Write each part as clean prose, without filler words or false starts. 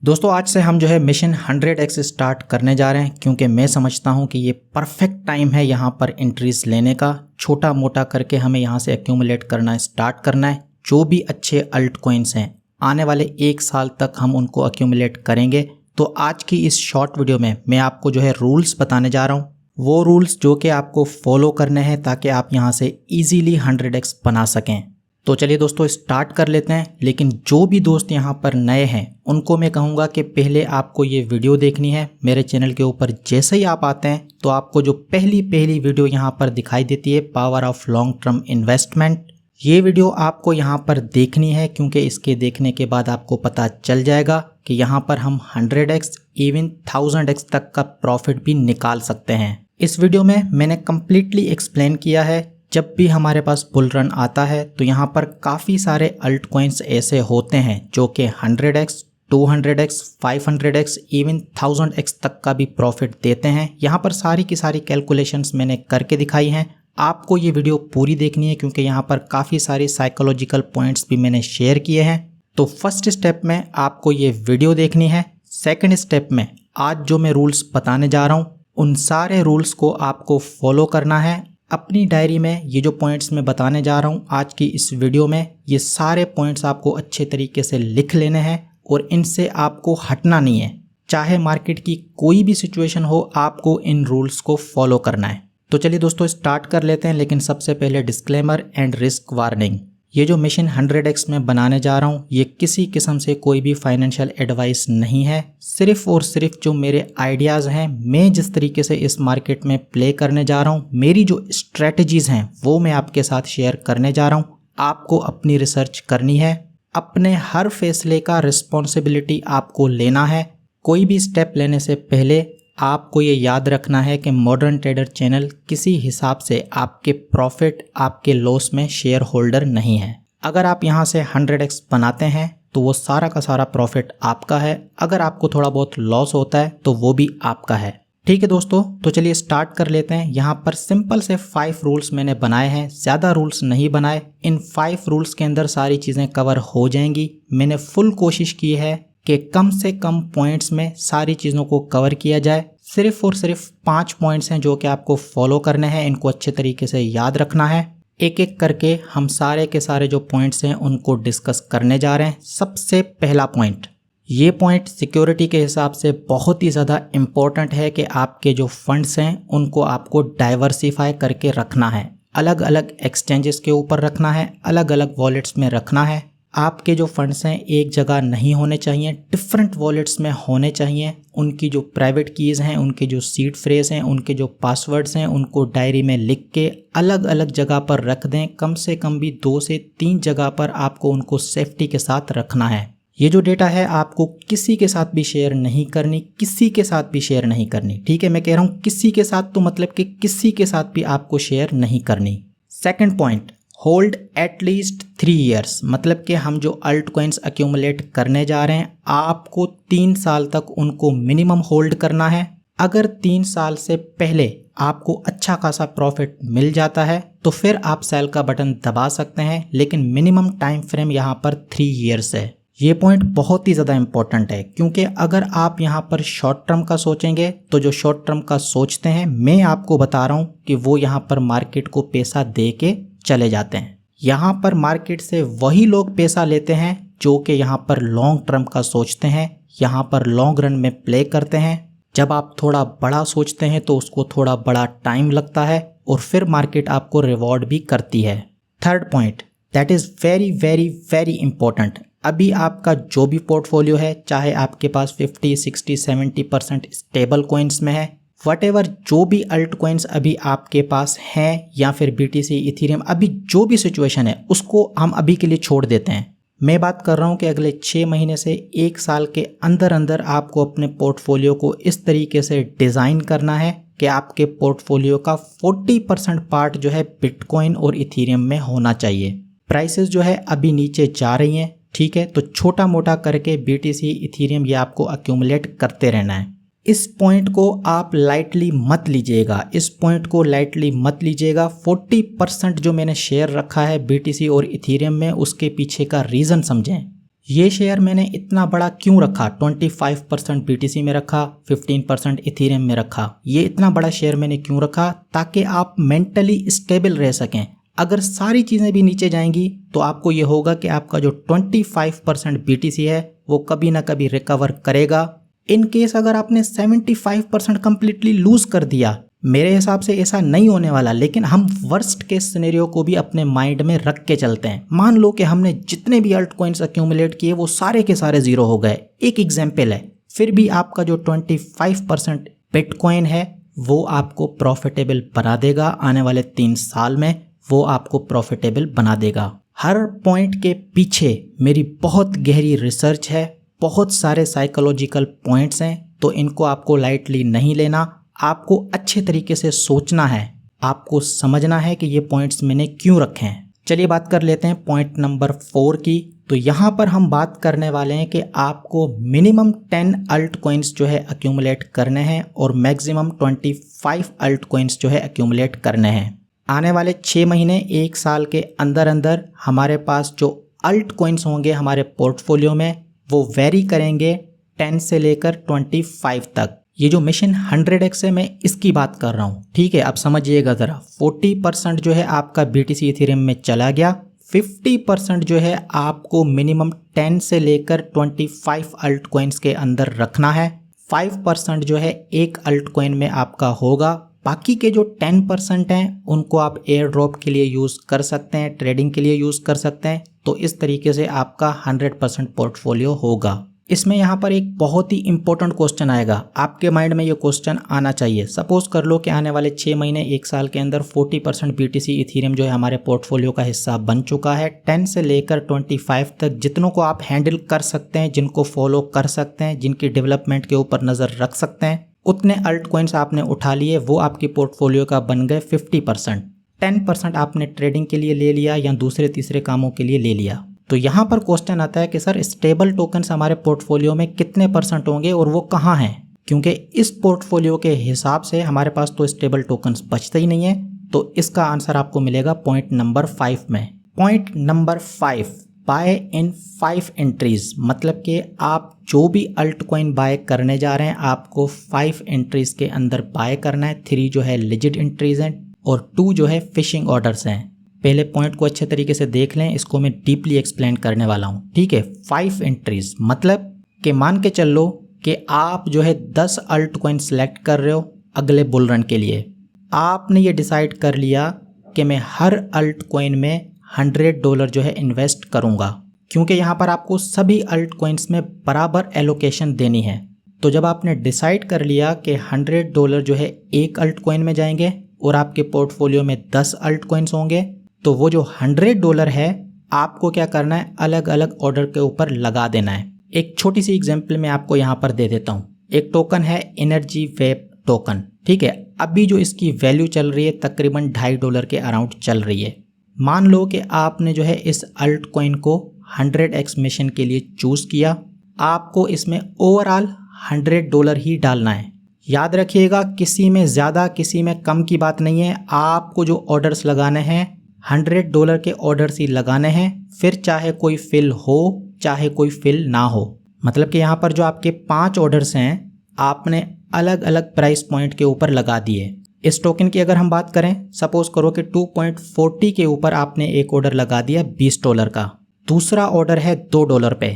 दोस्तों आज से हम जो है मिशन 100x स्टार्ट करने जा रहे हैं क्योंकि मैं समझता हूं कि ये परफेक्ट टाइम है यहाँ पर एंट्रीज लेने का। छोटा मोटा करके हमें यहाँ से एक्यूमुलेट करना स्टार्ट करना है। जो भी अच्छे अल्ट कॉइन्स हैं आने वाले 1 साल तक हम उनको एक्यूमुलेट करेंगे। तो आज की इस शॉर्ट वीडियो में मैं आपको जो है रूल्स बताने जा रहा हूँ, वो रूल्स जो कि आपको फॉलो करने हैं ताकि आप यहाँ से ईजीली 100x बना सकें। तो चलिए दोस्तों स्टार्ट कर लेते हैं। लेकिन जो भी दोस्त यहाँ पर नए हैं उनको मैं कहूँगा कि पहले आपको ये वीडियो देखनी है। मेरे चैनल के ऊपर जैसे ही आप आते हैं तो आपको जो पहली वीडियो यहाँ पर दिखाई देती है, power of long term investment, ये वीडियो आपको यहाँ पर देखनी है क्योंकि इसके देखने के बाद आपको पता चल जाएगा कि यहाँ पर हम 100x इवन 1000x तक का प्रॉफिट भी निकाल सकते हैं। इस वीडियो में मैंने कम्प्लीटली एक्सप्लेन किया है। जब भी हमारे पास बुल रन आता है तो यहाँ पर काफ़ी सारे अल्ट कॉइन्स ऐसे होते हैं जो कि 100x, 200x, 500x, even 1000x तक का भी प्रॉफिट देते हैं। यहाँ पर सारी की सारी कैलकुलेशंस मैंने करके दिखाई हैं। आपको ये वीडियो पूरी देखनी है क्योंकि यहाँ पर काफ़ी सारे साइकोलॉजिकल पॉइंट्स भी मैंने शेयर किए हैं। तो फर्स्ट स्टेप में आपको ये वीडियो देखनी है। सेकेंड स्टेप में आज जो मैं रूल्स बताने जा रहा हूँ उन सारे रूल्स को आपको फॉलो करना है। अपनी डायरी में ये जो पॉइंट्स मैं बताने जा रहा हूँ आज की इस वीडियो में, ये सारे पॉइंट्स आपको अच्छे तरीके से लिख लेने हैं और इनसे आपको हटना नहीं है। चाहे मार्केट की कोई भी सिचुएशन हो, आपको इन रूल्स को फॉलो करना है। तो चलिए दोस्तों स्टार्ट कर लेते हैं। लेकिन सबसे पहले डिस्क्लेमर एंड रिस्क वार्निंग। ये जो मिशन 100x में बनाने जा रहा हूँ ये किसी किस्म से कोई भी फाइनेंशियल एडवाइस नहीं है। सिर्फ और सिर्फ जो मेरे आइडियाज़ हैं, मैं जिस तरीके से इस मार्केट में प्ले करने जा रहा हूँ, मेरी जो स्ट्रेटजीज़ हैं वो मैं आपके साथ शेयर करने जा रहा हूँ। आपको अपनी रिसर्च करनी है, अपने हर फैसले का रिस्पॉन्सिबिलिटी आपको लेना है। कोई भी स्टेप लेने से पहले आपको ये याद रखना है कि मॉडर्न ट्रेडर चैनल किसी हिसाब से आपके प्रॉफिट, आपके लॉस में शेयर होल्डर नहीं है। अगर आप यहाँ से 100x बनाते हैं तो वो सारा का सारा प्रॉफिट आपका है। अगर आपको थोड़ा बहुत लॉस होता है तो वो भी आपका है। ठीक है दोस्तों, तो चलिए स्टार्ट कर लेते हैं। यहाँ पर सिंपल से 5 रूल्स मैंने बनाए हैं, ज़्यादा रूल्स नहीं बनाए। इन 5 रूल्स के अंदर सारी चीज़ें कवर हो जाएंगी। मैंने फुल कोशिश की है कि कम से कम पॉइंट्स में सारी चीज़ों को कवर किया जाए। सिर्फ और सिर्फ 5 पॉइंट्स हैं जो कि आपको फॉलो करने हैं। इनको अच्छे तरीके से याद रखना है। एक एक करके हम सारे के सारे जो पॉइंट्स हैं उनको डिस्कस करने जा रहे हैं। सबसे पहला पॉइंट, ये पॉइंट सिक्योरिटी के हिसाब से बहुत ही ज़्यादा इम्पोर्टेंट है कि आपके जो फंड्स हैं उनको आपको डाइवर्सिफाई करके रखना है। अलग अलग एक्सचेंजेस के ऊपर रखना है, अलग अलग वॉलेट्स में रखना है। आपके जो फंड्स हैं एक जगह नहीं होने चाहिए, डिफरेंट वॉलेट्स में होने चाहिए। उनकी जो प्राइवेट कीज़ हैं, उनके जो सीड फ्रेज हैं, उनके जो पासवर्ड्स हैं, उनको डायरी में लिख के अलग अलग जगह पर रख दें। कम से कम भी 2 से 3 जगह पर आपको उनको सेफ्टी के साथ रखना है। ये जो डेटा है आपको किसी के साथ भी शेयर नहीं करनी, किसी के साथ भी शेयर नहीं करनी। ठीक है, मैं कह रहा हूँ किसी के साथ, तो मतलब कि किसी के साथ भी आपको शेयर नहीं करनी। Second point, hold at least 3 years. मतलब कि हम जो अल्ट कॉइन्स एक्यूमुलेट करने जा रहे हैं आपको 3 साल तक उनको मिनिमम होल्ड करना है। अगर 3 साल से पहले आपको अच्छा खासा प्रॉफिट मिल जाता है तो फिर आप सेल का बटन दबा सकते हैं, लेकिन मिनिमम टाइम फ्रेम यहाँ पर 3 ईयर्स है। ये पॉइंट बहुत ही ज़्यादा इंपॉर्टेंट है क्योंकि अगर आप यहाँ पर शॉर्ट टर्म का सोचेंगे तो जो शॉर्ट टर्म का सोचते हैं, मैं आपको बता रहा हूँ कि वो यहाँ पर मार्केट को पैसा दे के चले जाते हैं। यहाँ पर मार्केट से वही लोग पैसा लेते हैं जो कि यहाँ पर लॉन्ग टर्म का सोचते हैं, यहाँ पर लॉन्ग रन में प्ले करते हैं। जब आप थोड़ा बड़ा सोचते हैं तो उसको थोड़ा बड़ा टाइम लगता है और फिर मार्केट आपको रिवॉर्ड भी करती है। Third point, that is very very very important. अभी आपका जो भी पोर्टफोलियो है, चाहे आपके पास 50, 60, 70% स्टेबल कॉइन्स में है, व्हाटएवर जो भी अल्ट कॉइन्स अभी आपके पास हैं या फिर BTC, इथेरियम, अभी जो भी सिचुएशन है उसको हम अभी के लिए छोड़ देते हैं। मैं बात कर रहा हूँ कि अगले 6 महीने से 1 साल के अंदर अंदर आपको अपने पोर्टफोलियो को इस तरीके से डिज़ाइन करना है कि आपके पोर्टफोलियो का 40% पार्ट जो है बिटकॉइन और इथेरियम में होना चाहिए। प्राइसेस जो है अभी नीचे जा रही हैं, ठीक है, तो छोटा मोटा करके BTC, इथेरियम ये आपको एक्यूमुलेट करते रहना है। इस पॉइंट को आप लाइटली मत लीजिएगा, इस पॉइंट को लाइटली मत लीजिएगा। 40% जो मैंने शेयर रखा है BTC और इथेरियम में, उसके पीछे का रीज़न समझें। ये शेयर मैंने इतना बड़ा क्यों रखा, 25% BTC में रखा, 15% इथेरियम में रखा। ये इतना बड़ा शेयर मैंने क्यों रखा, ताकि आप मेंटली स्टेबल रह सकें। अगर सारी चीज़ें भी नीचे जाएंगी तो आपको ये होगा कि आपका जो 25% BTC है वो कभी ना कभी रिकवर करेगा। इन केस अगर आपने 75% कंप्लीटली लूज कर दिया, मेरे हिसाब से ऐसा नहीं होने वाला, लेकिन हम वर्स्ट केस सिनेरियो को भी अपने माइंड में रख के चलते हैं। मान लो कि हमने जितने भी अल्ट कॉइन्स अक्यूमुलेट किए वो सारे के सारे जीरो हो गए, एक एग्जाम्पल है, फिर भी आपका जो 25% बिटकॉइन है वो आपको प्रॉफिटेबल बना देगा। आने वाले 3 साल में वो आपको प्रॉफिटेबल बना देगा। हर पॉइंट के पीछे मेरी बहुत गहरी रिसर्च है, बहुत सारे साइकोलॉजिकल पॉइंट्स हैं, तो इनको आपको लाइटली नहीं लेना। आपको अच्छे तरीके से सोचना है, आपको समझना है कि ये पॉइंट्स मैंने क्यों रखे हैं। चलिए बात कर लेते हैं पॉइंट नंबर 4 की। तो यहाँ पर हम बात करने वाले हैं कि आपको मिनिमम 10 अल्ट कॉइन्स जो है अक्यूमुलेट करने हैं और मैक्सिमम 25 अल्ट कॉइन्स जो है अक्यूमुलेट करने हैं। आने वाले 6 महीने 1 साल के अंदर अंदर हमारे पास जो अल्ट कॉइन्स होंगे हमारे पोर्टफोलियो में वो वेरी करेंगे 10 से लेकर 25 तक। ये जो मिशन 100x है मैं इसकी बात कर रहा हूँ, ठीक है। अब समझिएगा ज़रा, 40% जो है आपका BTC इथेरियम में चला गया, 50% जो है आपको मिनिमम 10 से लेकर 25 अल्ट कॉइन्स के अंदर रखना है। 5% जो है एक अल्ट कॉइन में आपका होगा। बाकी के जो 10% हैं उनको आप एयर ड्रॉप के लिए यूज़ कर सकते हैं, ट्रेडिंग के लिए यूज़ कर सकते हैं। तो इस तरीके से आपका 100% पोर्टफोलियो होगा। इसमें यहाँ पर एक बहुत ही इंपॉर्टेंट क्वेश्चन आएगा, आपके माइंड में ये क्वेश्चन आना चाहिए। सपोज कर लो कि आने वाले 6 महीने 1 साल के अंदर 40% BTC इथेरियम जो है हमारे पोर्टफोलियो का हिस्सा बन चुका है। 10 से लेकर 25 तक जितनों को आप हैंडल कर सकते हैं, जिनको फॉलो कर सकते हैं, जिनकी डेवलपमेंट के ऊपर नज़र रख सकते हैं, उतने अल्ट कॉइन्स आपने उठा लिए, वो आपकी पोर्टफोलियो का बन गए 50%। 10% आपने ट्रेडिंग के लिए ले लिया या दूसरे तीसरे कामों के लिए ले लिया। तो यहाँ पर क्वेश्चन आता है कि सर स्टेबल टोकन्स हमारे पोर्टफोलियो में कितने % होंगे और वो कहाँ हैं, क्योंकि इस पोर्टफोलियो के हिसाब से हमारे पास तो स्टेबल टोकन्स बचते ही नहीं है। तो इसका आंसर आपको मिलेगा पॉइंट नंबर 5 में। पॉइंट नंबर 5, बाय इन 5 एंट्रीज, मतलब कि आप जो भी अल्ट कॉइन बाय करने जा रहे हैं आपको 5 एंट्रीज के अंदर बाय करना है। 3 जो है लिजिट एंट्रीज हैं और 2 जो है फिशिंग ऑर्डर्स हैं। पहले पॉइंट को अच्छे तरीके से देख लें, इसको मैं डीपली एक्सप्लेन करने वाला हूँ, ठीक है। 5 एंट्रीज मतलब कि मान के चल लो कि आप जो है 10 अल्ट कॉइन सेलेक्ट कर रहे हो अगले बुल रन के लिए। आपने ये डिसाइड कर लिया कि मैं हर अल्ट कॉइन में $100 जो है इन्वेस्ट करूँगा, क्योंकि यहाँ पर आपको सभी अल्ट कॉइन्स में बराबर एलोकेशन देनी है। तो जब आपने डिसाइड कर लिया कि $100 जो है एक अल्ट कॉइन में जाएंगे और आपके पोर्टफोलियो में 10 अल्ट कॉइन्स होंगे, तो वो जो $100 है आपको क्या करना है, अलग अलग ऑर्डर के ऊपर लगा देना है। एक छोटी सी एग्जांपल मैं आपको यहाँ पर दे देता हूँ। एक टोकन है एनर्जी वेब टोकन, ठीक है। अभी जो इसकी वैल्यू चल रही है तकरीबन $2.5 के अराउंड चल रही है। मान लो कि आपने जो है इस अल्ट कॉइन को 100x मिशन के लिए चूज़ किया, आपको इसमें ओवरऑल $100 ही डालना है। याद रखिएगा, किसी में ज़्यादा किसी में कम की बात नहीं है। आपको जो ऑर्डर्स लगाने हैं $100 के ऑर्डर्स ही लगाने हैं, फिर चाहे कोई फिल हो चाहे कोई फिल ना हो। मतलब कि यहाँ पर जो आपके 5 ऑर्डर्स हैं आपने अलग अलग प्राइस पॉइंट के ऊपर लगा दिए। इस टोकन की अगर हम बात करें, सपोज करो कि 2.40 के ऊपर आपने एक ऑर्डर लगा दिया $20 का, दूसरा ऑर्डर है $2 पे,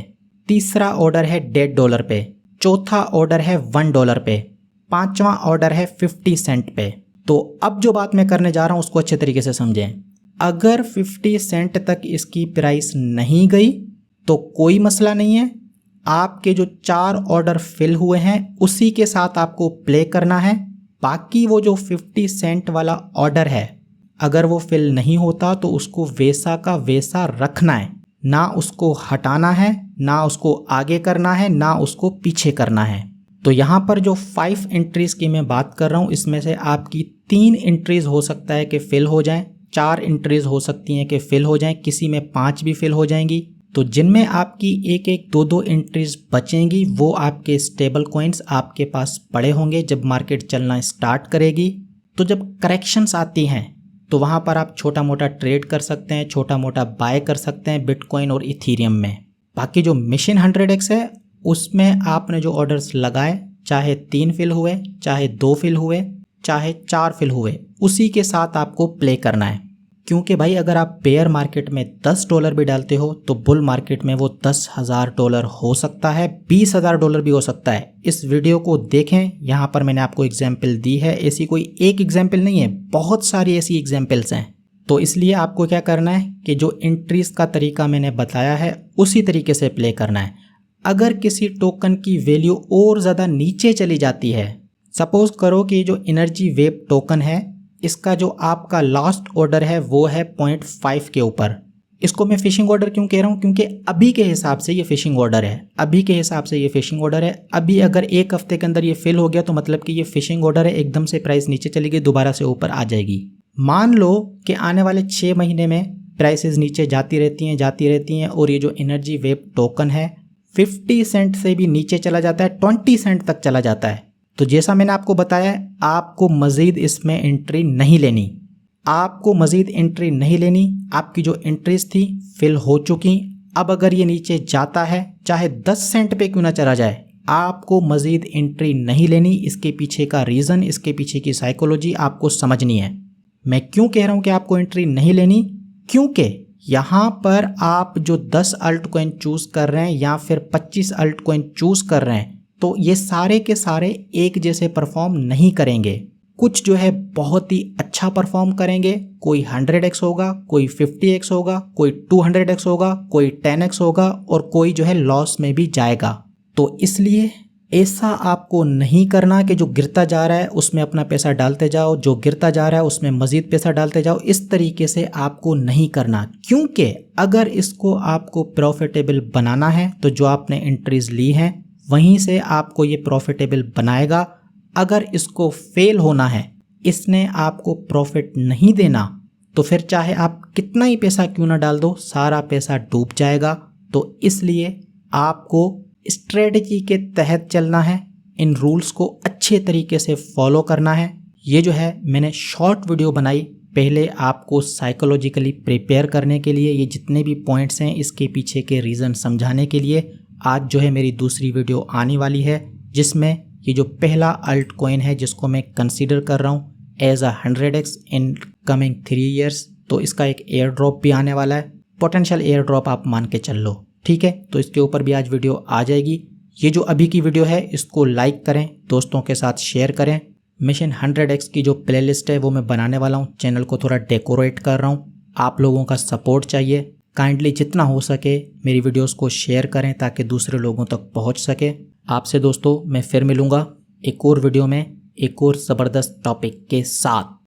तीसरा ऑर्डर है $1.5 पे, चौथा ऑर्डर है $1 पे, पांचवा ऑर्डर है 50 सेंट पे। तो अब जो बात मैं करने जा रहा हूं उसको अच्छे तरीके से समझें। अगर 50 सेंट तक इसकी प्राइस नहीं गई तो कोई मसला नहीं है, आपके जो 4 ऑर्डर फिल हुए हैं उसी के साथ आपको प्ले करना है। बाकी वो जो 50 सेंट वाला ऑर्डर है अगर वो फिल नहीं होता तो उसको वैसा का वैसा रखना है, ना उसको हटाना है, ना उसको आगे करना है, ना उसको पीछे करना है। तो यहाँ पर जो 5 एंट्रीज की मैं बात कर रहा हूँ इसमें से आपकी 3 एंट्रीज हो सकता है कि फिल हो जाएं, 4 एंट्रीज हो सकती हैं कि फिल हो जाएं, किसी में 5 भी फिल हो जाएंगी। तो जिनमें आपकी 1-1, 2-2 एंट्रीज बचेंगी वो आपके स्टेबल कॉइन्स आपके पास पड़े होंगे जब मार्केट चलना स्टार्ट करेगी। तो जब करेक्शंस आती हैं तो वहाँ पर आप छोटा मोटा ट्रेड कर सकते हैं, छोटा मोटा बाय कर सकते हैं बिटकॉइन और इथेरियम में। बाकी जो मिशन 100x है उसमें आपने जो ऑर्डर्स लगाए, चाहे 3 फिल हुए, चाहे 2 फिल हुए, चाहे 4 फिल हुए, उसी के साथ आपको प्ले करना है। क्योंकि भाई अगर आप बेयर मार्केट में $10 भी डालते हो तो बुल मार्केट में वो $10,000 हो सकता है, $20,000 भी हो सकता है। इस वीडियो को देखें, यहाँ पर मैंने आपको एग्जाम्पल दी है, ऐसी कोई एक एग्जाम्पल नहीं है, बहुत सारी ऐसी एग्जाम्पल्स हैं। तो इसलिए आपको क्या करना है कि जो एंट्रीज का तरीका मैंने बताया है उसी तरीके से प्ले करना है। अगर किसी टोकन की वैल्यू और ज़्यादा नीचे चली जाती है, सपोज करो कि जो एनर्जी वेव टोकन है इसका जो आपका लास्ट ऑर्डर है वो है 0.5 के ऊपर। इसको मैं फिशिंग ऑर्डर क्यों कह रहा हूँ? क्योंकि अभी के हिसाब से ये फिशिंग ऑर्डर है, अभी के हिसाब से ये फिशिंग ऑर्डर है। अभी अगर एक हफ्ते के अंदर ये फिल हो गया तो मतलब कि ये फिशिंग ऑर्डर है, एकदम से प्राइस नीचे चली गई, दोबारा से ऊपर आ जाएगी। मान लो कि आने वाले 6 महीने में प्राइसेस नीचे जाती रहती हैं और ये जो एनर्जी वेव टोकन है 50 सेंट से भी नीचे चला जाता है, 20 सेंट तक चला जाता है। तो जैसा मैंने आपको बताया आपको मज़ीद इसमें एंट्री नहीं लेनी, आपको मज़ीद एंट्री नहीं लेनी। आपकी जो एंट्रीज थी फिल हो चुकी। अब अगर ये नीचे जाता है चाहे 10 सेंट पे क्यों ना चला जाए, आपको मज़ीद एंट्री नहीं लेनी। इसके पीछे का रीज़न, इसके पीछे की साइकोलॉजी आपको समझनी है। मैं क्यों कह रहा हूँ कि आपको एंट्री नहीं लेनी? क्योंकि यहाँ पर आप जो 10 अल्ट कॉइन चूज़ कर रहे हैं या फिर 25 अल्ट कॉइन चूज़ कर रहे हैं तो ये सारे के सारे एक जैसे परफॉर्म नहीं करेंगे। कुछ जो है बहुत ही अच्छा परफॉर्म करेंगे, कोई 100x होगा, कोई 50x होगा, कोई 200x होगा, कोई 10x होगा और कोई जो है लॉस में भी जाएगा। तो इसलिए ऐसा आपको नहीं करना कि जो गिरता जा रहा है उसमें अपना पैसा डालते जाओ, जो गिरता जा रहा है उसमें मज़ीद पैसा डालते जाओ। इस तरीके से आपको नहीं करना, क्योंकि अगर इसको आपको प्रॉफिटेबल बनाना है तो जो आपने एंट्रीज ली हैं वहीं से आपको ये प्रॉफिटेबल बनाएगा। अगर इसको फेल होना है, इसने आपको प्रॉफिट नहीं देना, तो फिर चाहे आप कितना ही पैसा क्यों ना डाल दो, सारा पैसा डूब जाएगा। तो इसलिए आपको स्ट्रेटजी के तहत चलना है, इन रूल्स को अच्छे तरीके से फॉलो करना है। ये जो है मैंने शॉर्ट वीडियो बनाई पहले आपको साइकोलॉजिकली प्रिपेयर करने के लिए, ये जितने भी पॉइंट्स हैं इसके पीछे के रीज़न समझाने के लिए। आज जो है मेरी दूसरी वीडियो आने वाली है जिसमें ये जो पहला अल्ट कॉइन है जिसको मैं कंसीडर कर रहा हूँ as a 100x in coming 3 years, तो इसका एक एयर ड्रॉप भी आने वाला है, पोटेंशियल एयर ड्रॉप आप मान के चल लो, ठीक है। तो इसके ऊपर भी आज वीडियो आ जाएगी। ये जो अभी की वीडियो है इसको लाइक करें, दोस्तों के साथ शेयर करें। मिशन 100x की जो प्लेलिस्ट है वो मैं बनाने वाला हूँ, चैनल को थोड़ा डेकोरेट कर रहा हूँ, आप लोगों का सपोर्ट चाहिए। काइंडली जितना हो सके मेरी वीडियोस को शेयर करें ताकि दूसरे लोगों तक पहुंच सके। आपसे दोस्तों मैं फिर मिलूंगा एक और वीडियो में एक और ज़बरदस्त टॉपिक के साथ।